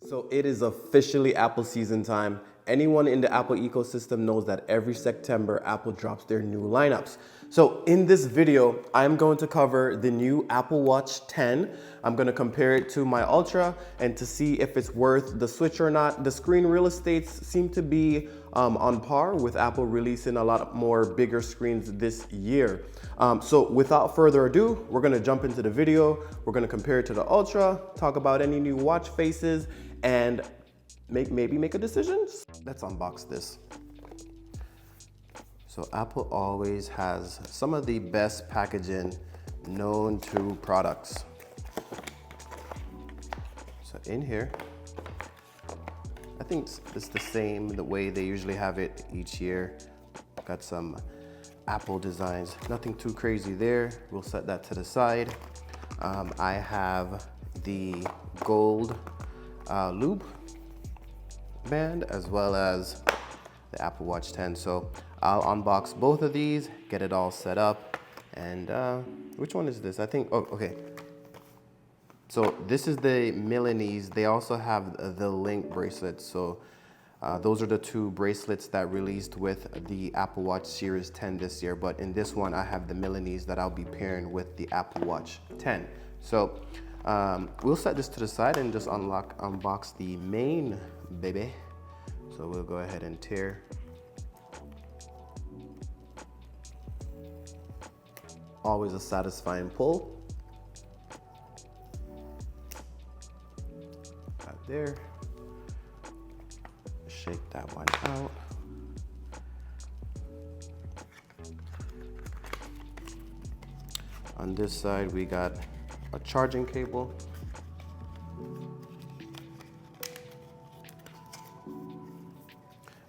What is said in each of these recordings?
So it is officially Apple season time. Anyone in the Apple ecosystem knows that every September, Apple drops their new lineups. So in this video, I'm going to cover the new Apple Watch 10. I'm going to compare it to my Ultra and to see if it's worth the switch or not. The screen real estates seem to be on par with Apple releasing a lot more bigger screens this year. So without further ado, we're going to jump into the video. We're going to compare it to the Ultra, talk about any new watch faces, and maybe make a decision. Let's unbox this. So Apple always has some of the best packaging known to products. So in here, I think it's the same the way they usually have it each year. Got some Apple designs, nothing too crazy there. We'll set that to the side. I have the gold loop band as well as the Apple Watch 10. So I'll unbox both of these, get it all set up. And which one is this? I think, oh, okay. So this is the Milanese. They also have the Link bracelets. So those are the two bracelets that released with the Apple Watch Series 10 this year. But in this one, I have the Milanese that I'll be pairing with the Apple Watch 10. So we'll set this to the side and just unbox the main baby. So we'll go ahead and tear. Always a satisfying pull. Right there. Shake that one out. On this side, we got a charging cable.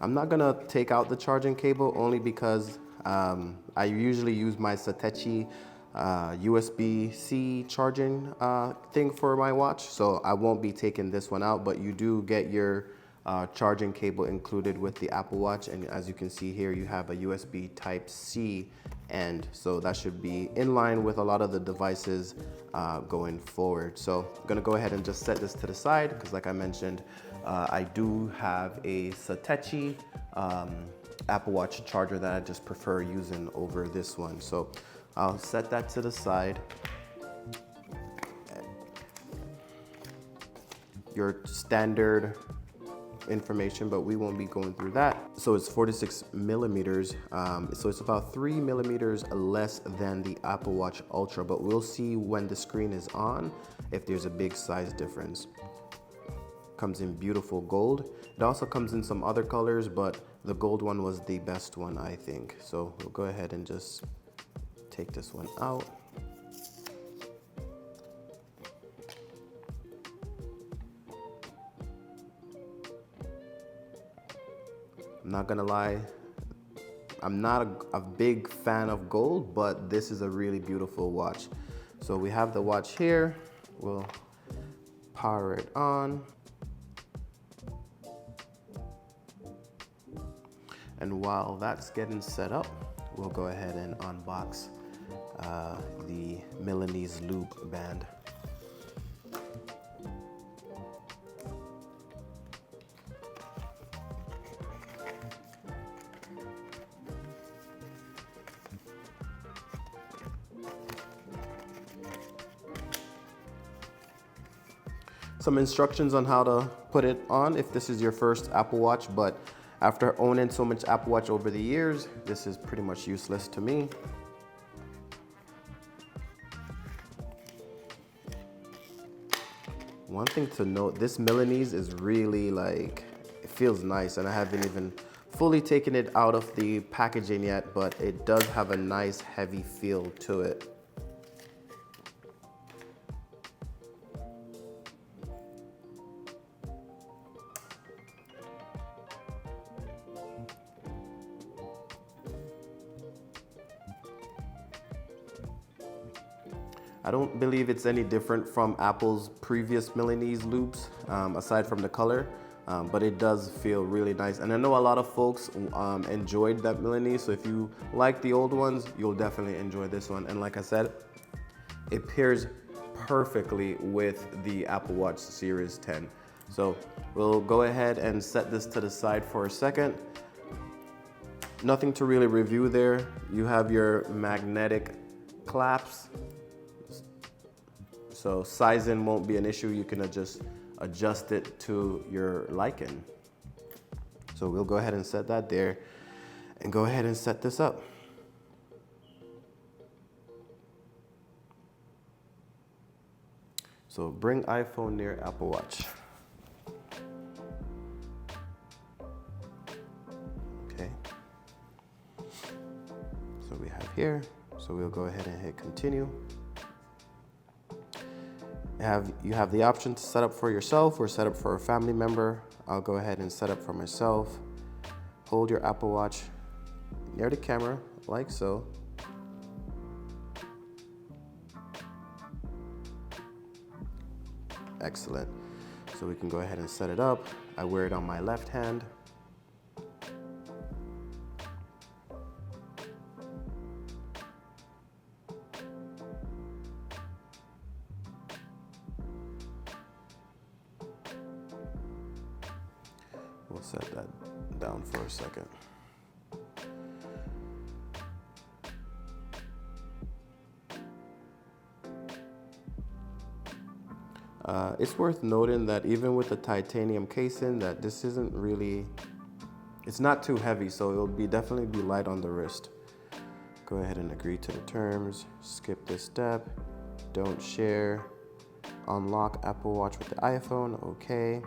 I'm not gonna take out the charging cable only because I usually use my Satechi USB-C charging thing for my watch, so I won't be taking this one out, but you do get your charging cable included with the Apple Watch, and as you can see here, you have a USB Type-C end, so that should be in line with a lot of the devices going forward. So I'm gonna go ahead and just set this to the side because like I mentioned, I do have a Satechi Apple Watch charger that I just prefer using over this one. So I'll set that to the side. Your standard information, but we won't be going through that. So it's 46 millimeters. So it's about 3 millimeters less than the Apple Watch Ultra, but we'll see when the screen is on if there's a big size difference. Comes in beautiful gold. It also comes in some other colors, but the gold one was the best one, I think. So we'll go ahead and just take this one out. I'm not gonna lie, I'm not a big fan of gold, but this is a really beautiful watch. So we have the watch here. We'll power it on. And while that's getting set up, we'll go ahead and unbox the Milanese loop band. Some instructions on how to put it on if this is your first Apple Watch, but after owning so much Apple Watch over the years, this is pretty much useless to me. One thing to note, this Milanese is really like, it feels nice, and I haven't even fully taken it out of the packaging yet, but it does have a nice heavy feel to it. I don't believe it's any different from Apple's previous Milanese loops, aside from the color, but it does feel really nice. And I know a lot of folks enjoyed that Milanese, so if you like the old ones, you'll definitely enjoy this one. And like I said, it pairs perfectly with the Apple Watch Series 10. So we'll go ahead and set this to the side for a second. Nothing to really review there. You have your magnetic clasps. So sizing won't be an issue. You can just adjust it to your liking. So we'll go ahead and set that there and go ahead and set this up. So bring iPhone near Apple Watch. Okay. So we have here. So we'll go ahead and hit continue. You have the option to set up for yourself or set up for a family member. I'll go ahead and set up for myself. Hold your Apple Watch near the camera, like so. Excellent. So we can go ahead and set it up. I wear it on my left hand. We'll set that down for a second. It's worth noting that even with the titanium casing, that this isn't really, it's not too heavy, so it'll definitely be light on the wrist. Go ahead and agree to the terms, skip this step, don't share, unlock Apple Watch with the iPhone, okay.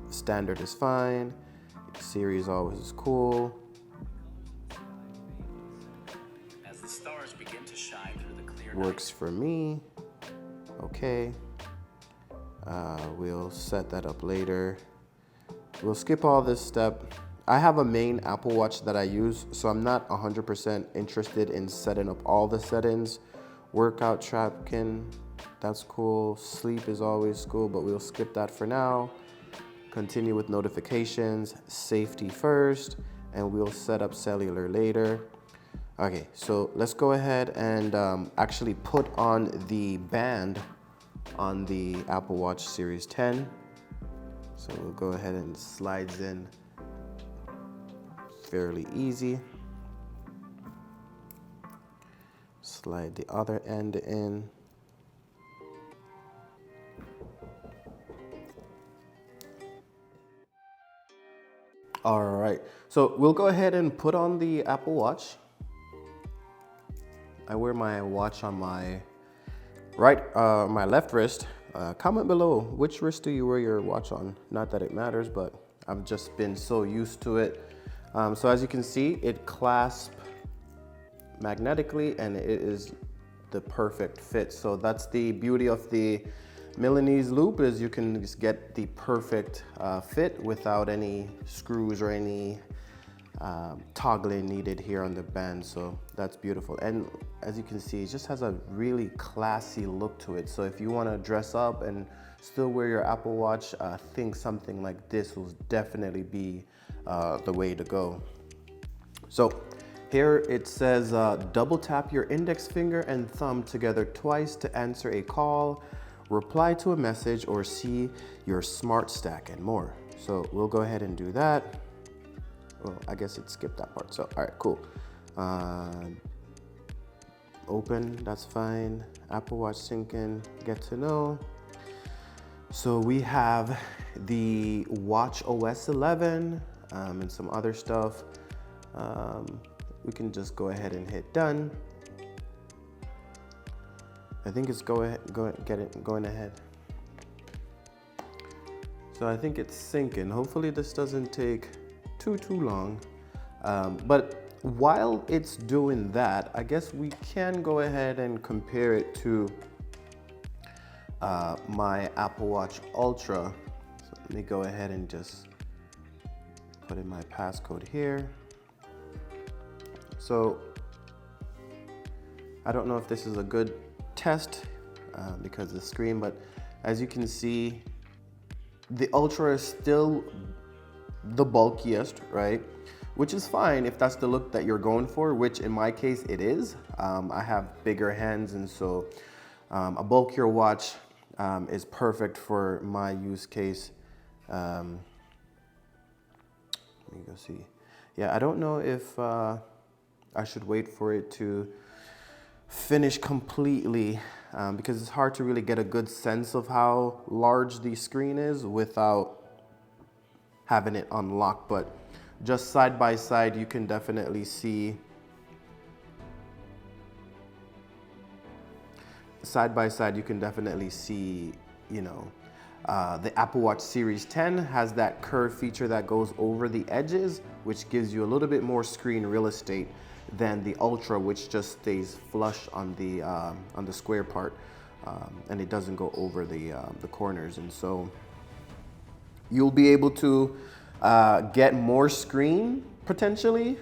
Standard is fine, series always is cool. As the stars begin to shine through the clear Works for me, okay. We'll set that up later. We'll skip all this step. I have a main Apple Watch that I use, so I'm not 100% interested in setting up all the settings. Workout tracking, that's cool. Sleep is always cool, but we'll skip that for now. Continue with notifications, safety first, and we'll set up cellular later. Okay, so let's go ahead and actually put on the band on the Apple Watch Series 10. So we'll go ahead and slides in fairly easy. Slide the other end in. All right, so we'll go ahead and put on the Apple Watch. I wear my watch on my my left wrist. Comment below, which wrist do you wear your watch on? Not that it matters, but I've just been so used to it. So as you can see, it clasps magnetically and it is the perfect fit. So that's the beauty of the Milanese loop, is you can just get the perfect fit without any screws or any toggling needed here on the band. So that's beautiful. And as you can see, it just has a really classy look to it. So if you want to dress up and still wear your Apple Watch, I think something like this will definitely be the way to go. So here it says double tap your index finger and thumb together twice to answer a call, reply to a message, or see your smart stack and more. So we'll go ahead and do that. Well, I guess it skipped that part. So, all right, cool. Open, that's fine. Apple Watch syncing, get to know. So we have the Watch OS 11 and some other stuff. We can just go ahead and hit done. I think it's going ahead. So I think it's syncing. Hopefully this doesn't take too long. But while it's doing that, I guess we can go ahead and compare it to my Apple Watch Ultra. So let me go ahead and just put in my passcode here. So I don't know if this is a good test because of the screen, but as you can see, the Ultra is still the bulkiest, right? Which is fine if that's the look that you're going for, which in my case it is. I have bigger hands, and so a bulkier watch is perfect for my use case. Let me go see. Yeah, I don't know if I should wait for it to finish completely because it's hard to really get a good sense of how large the screen is without having it unlocked. But just side by side, you can definitely see. Side by side, you can definitely see, you know, the Apple Watch Series 10 has that curve feature that goes over the edges, which gives you a little bit more screen real estate than the Ultra, which just stays flush on the square part, and it doesn't go over the corners. And so you'll be able to get more screen potentially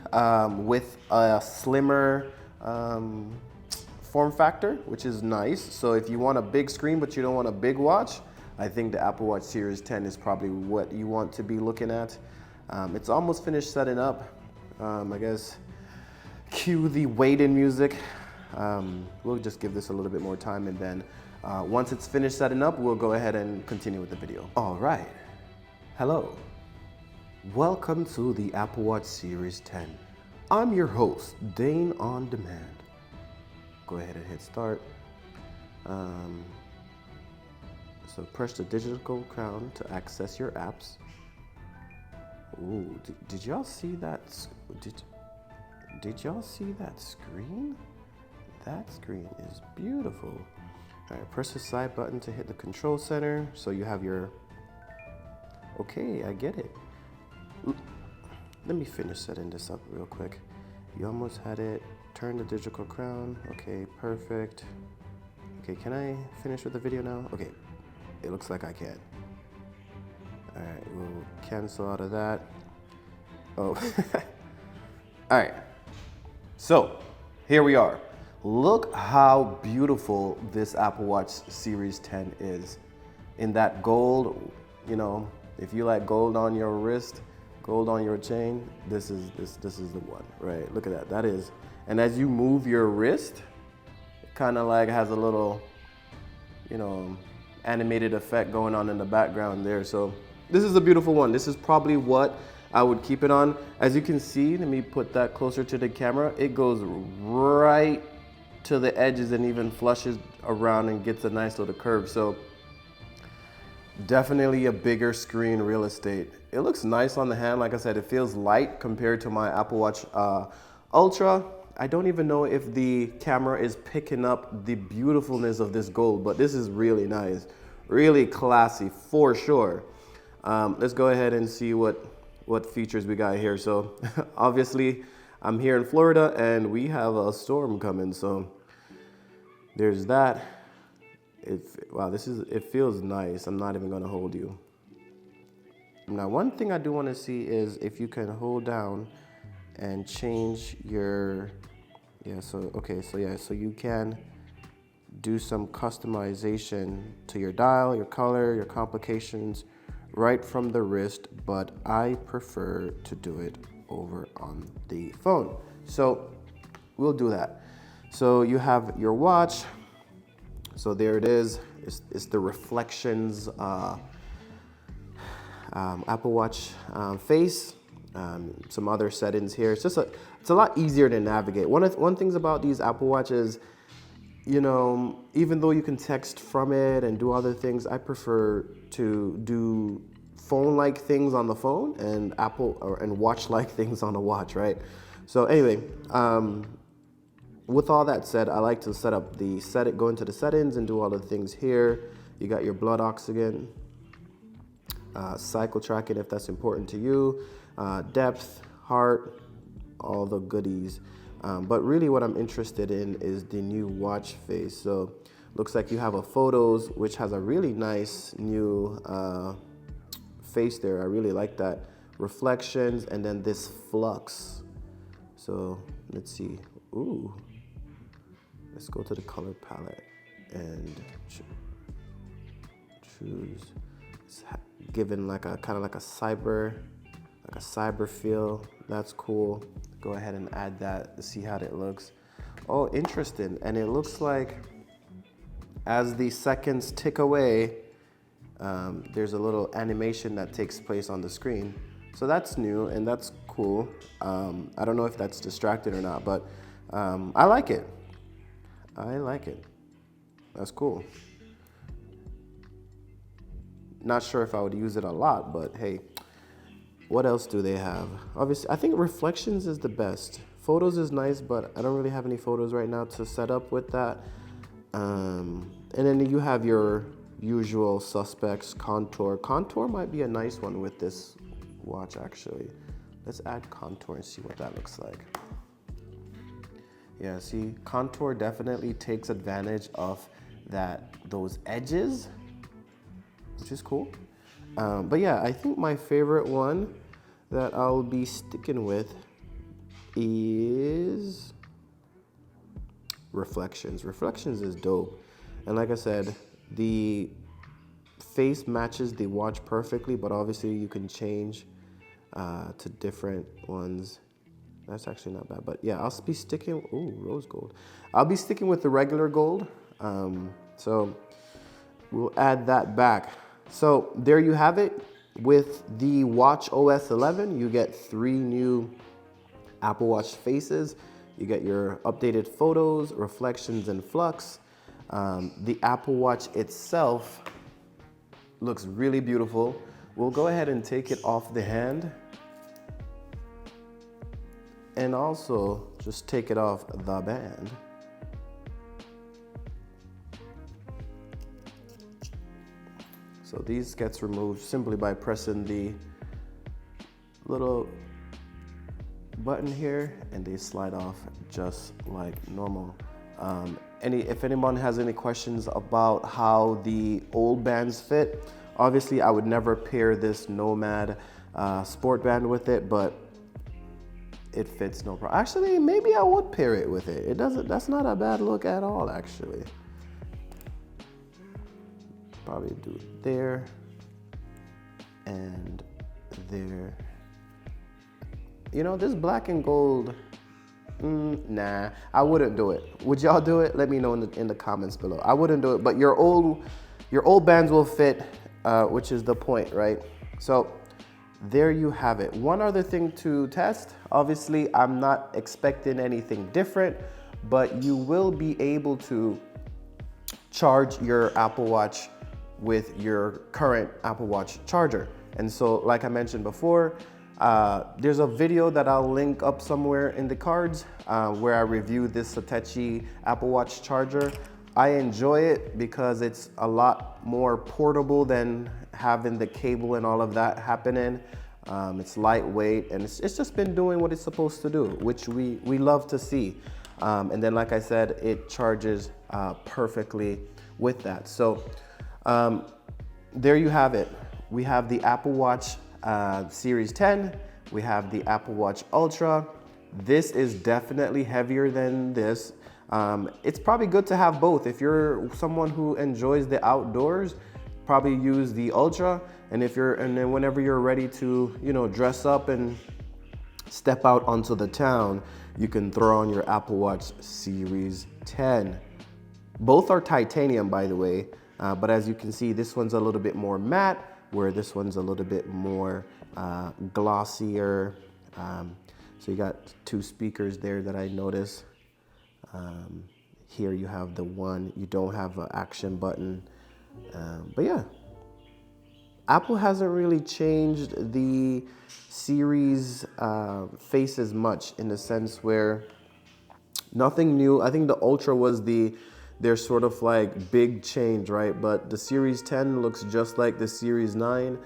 with a slimmer form factor, which is nice. So if you want a big screen but you don't want a big watch, I think the Apple Watch Series 10 is probably what you want to be looking at. It's almost finished setting up. I guess cue the wait-in music. We'll just give this a little bit more time, and then once it's finished setting up, we'll go ahead and continue with the video. All right. Hello. Welcome to the Apple Watch Series 10. I'm your host, Dane On Demand. Go ahead and hit start. So press the digital crown to access your apps. Ooh, did y'all see that? Did y'all see that screen? That screen is beautiful. All right, press the side button to hit the control center. So you have your, okay, I get it. Let me finish setting this up real quick. You almost had it. Turn the digital crown. Okay, perfect. Okay, can I finish with the video now? Okay, it looks like I can. All right, we'll cancel out of that. Oh, all right. So here we are. Look how beautiful this Apple Watch Series 10 is. In that gold, you know, if you like gold on your wrist, gold on your chain, this is the one, right? Look at that. That is. And as you move your wrist, it kind of like has a little, you know, animated effect going on in the background there. So this is a beautiful one. This is probably what I would keep it on. As you can see, let me put that closer to the camera. It goes right to the edges and even flushes around and gets a nice little curve. So definitely a bigger screen real estate. It looks nice on the hand. Like I said, it feels light compared to my Apple Watch Ultra. I don't even know if the camera is picking up the beautifulness of this gold, but this is really nice, really classy for sure. Let's go ahead and see what features we got here. So obviously I'm here in Florida and we have a storm coming. So there's that. Wow, it feels nice. I'm not even gonna hold you. Now, one thing I do wanna see is if you can hold down and change your, so you can do some customization to your dial, your color, your complications right from the wrist, but I prefer to do it over on the phone. So we'll do that. So you have your watch. So there it is. It's the reflections Apple Watch face. Some other settings here. It's a lot easier to navigate. One things about these Apple Watches, you know, even though you can text from it and do other things, I prefer to do phone-like things on the phone and and watch-like things on a watch, right? So anyway, with all that said, I like to go into the settings and do all the things here. You got your blood oxygen, cycle tracking if that's important to you, depth, heart, all the goodies. But really what I'm interested in is the new watch face. So looks like you have a photos, which has a really nice new face there. I really like that. Reflections, and then this flux. So let's see. Ooh. Let's go to the color palette and choose. It's given like a kind of like a cyber feel. That's cool. Go ahead and add that to see how it looks. Oh, interesting. And it looks like as the seconds tick away, there's a little animation that takes place on the screen. So that's new and that's cool. I don't know if that's distracted or not, but I like it. I like it. That's cool. Not sure if I would use it a lot, but hey, what else do they have? Obviously, I think reflections is the best. Photos is nice, but I don't really have any photos right now to set up with that. And then you have your usual suspects, contour. Contour might be a nice one with this watch, actually. Let's add contour and see what that looks like. Yeah, see, contour definitely takes advantage of those edges, which is cool. But yeah, I think my favorite one that I'll be sticking with is reflections. Reflections is dope. And like I said, the face matches the watch perfectly, but obviously you can change to different ones. That's actually not bad, but yeah, I'll be sticking, ooh, rose gold. I'll be sticking with the regular gold. So we'll add that back. So there you have it. With the Watch OS 11, you get 3 new Apple Watch faces. You get your updated photos, reflections, and flux. The Apple Watch itself looks really beautiful. We'll go ahead and take it off the hand. And also just take it off the band. So these gets removed simply by pressing the little button here and they slide off just like normal. If anyone has any questions about how the old bands fit, obviously I would never pair this Nomad sport band with it, but it fits no problem. Actually, maybe I would pair it with it. That's not a bad look at all, actually. Probably do it there and there. You know, this black and gold, nah, I wouldn't do it. Would y'all do it? Let me know in the comments below. I wouldn't do it, but your old bands will fit, which is the point, right? So there you have it. One other thing to test. Obviously, I'm not expecting anything different, but you will be able to charge your Apple Watch with your current Apple Watch charger. And so, like I mentioned before, there's a video that I'll link up somewhere in the cards where I review this Satechi Apple Watch charger. I enjoy it because it's a lot more portable than having the cable and all of that happening. It's lightweight and it's just been doing what it's supposed to do, which we love to see. And then, like I said, it charges perfectly with that. So there you have it. We have the Apple Watch Series 10. We have the Apple Watch Ultra. This is definitely heavier than this. It's probably good to have both. If you're someone who enjoys the outdoors, probably use the Ultra. And then whenever you're ready to, dress up and step out onto the town, you can throw on your Apple Watch Series 10. Both are titanium, by the way, but as you can see, this one's a little bit more matte, where this one's a little bit more glossier. So you got 2 speakers there that I noticed. Here you have the one, you don't have an action button. But yeah, Apple hasn't really changed the series faces much, in the sense where nothing new. I think the Ultra was their sort of like big change, right? But the Series 10 looks just like the Series 9.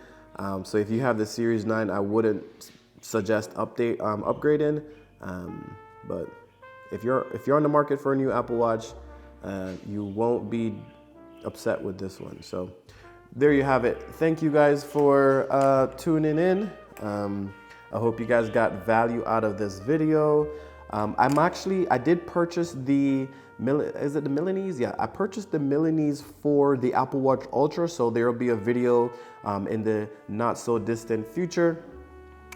So if you have the Series 9, I wouldn't suggest upgrading. But if you're on the market for a new Apple Watch, you won't be upset with this one. So there you have it. Thank you guys for tuning in. I hope you guys got value out of this video. I did purchase is it the Milanese? Yeah, I purchased the Milanese for the Apple Watch Ultra, so there will be a video in the not so distant future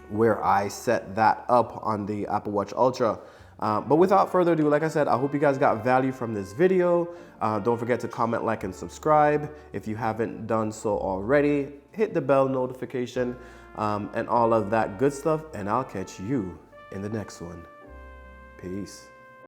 where I set that up on the Apple Watch Ultra. But without further ado, like I said, I hope you guys got value from this video. Don't forget to comment, like, and subscribe. If you haven't done so already, hit the bell notification and all of that good stuff. And I'll catch you in the next one. Peace.